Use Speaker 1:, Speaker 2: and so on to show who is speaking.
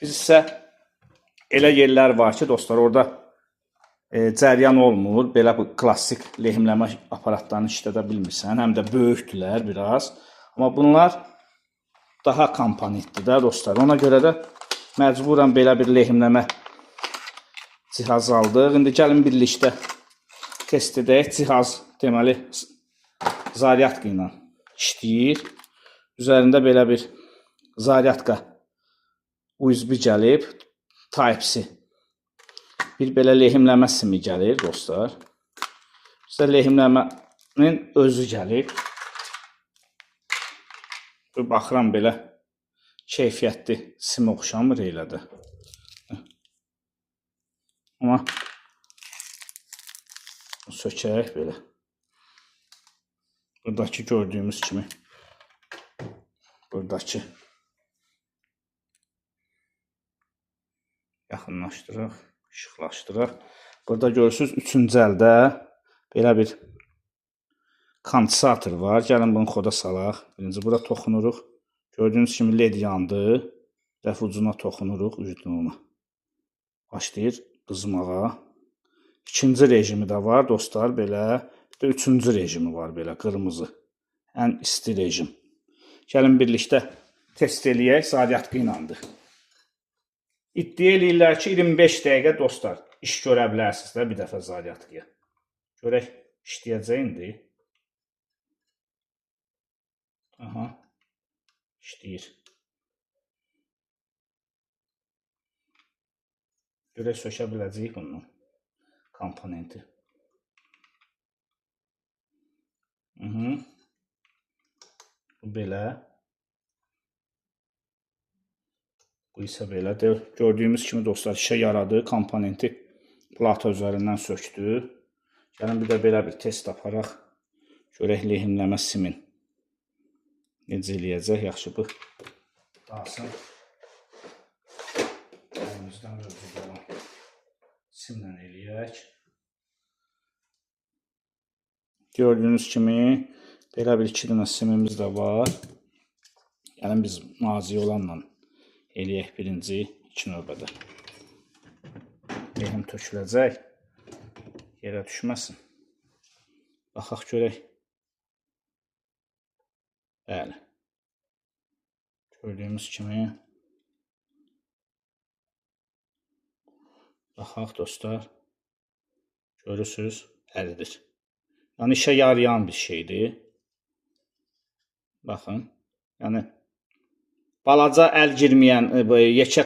Speaker 1: Biz isə elə yerlər var ki, dostlar, orada cəryan olmur. Belə bu klassik lehimləmə aparatlarını işlədə bilmirsən. Həm də böyükdülər biraz. Amma bunlar daha komponentdir də dostlar. Ona görə də məcburən belə bir lehimləmə cihaz aldıq. İndi gəlin birlikdə test edək. Cihaz deməli zaryadka ilə işləyir. Üzərində belə bir zaryadka USB gəlib. Type-C. Bir belə lehimləmə simi gəlir dostlar. Bizə lehimləmənin özü gəlib. Baxıram belə keyfiyyətli sim oxşamır elədir. Amma sökək belə. Buradakı gördüyümüz kimi buradakı yaxınlaşdıraq, işıqlaşdıraq. Burada görürsünüz 3-cü əldə belə bir kondensator var. Gəlin bunu xoda salaq. Birinci bura toxunuruq. Gördüyünüz kimi led yandı. Dəf ucuna toxunuruq ucuna. Başlayır qızmağa. İkinci rejimi də var dostlar belə. Bir də üçüncü rejimi var belə qırmızı. Ən isti rejim. Gəlin birlikdə test eləyək. Zaryadka iləndir. İddia eləyirlər ki 25 dəqiqə dostlar iş görə bilərsiniz də bir dəfə zaryadkaya. Görək işləyəcək indi. Aha. İşləyir. Görək sökə biləcəyik bunun komponenti. Bu belə. Bu isə belə. Gördüyümüz kimi dostlar işə yaradı. Komponenti plata üzərindən söktü. Gəlin bir də belə bir test aparaq. Görək lehimləmə simin necə eləyəcək. Yaxşı bu qalsın. Əlimizdən mövcud olan simlə eləyək. Gördüyünüz kimi belə bir 2 dənə simimiz də var. Yəni biz nazik olanla eləyək birinci, 2 növbədə. Lehim töküləcək. Yerə düşməsin. Baxaq görək. Bəli. Gördüyümüz kimi. Baxaq dostlar. Görürsünüz, əridir. Yəni işə yarayan bir şeydir. Baxın. Yəni balaca əl girməyən, yekə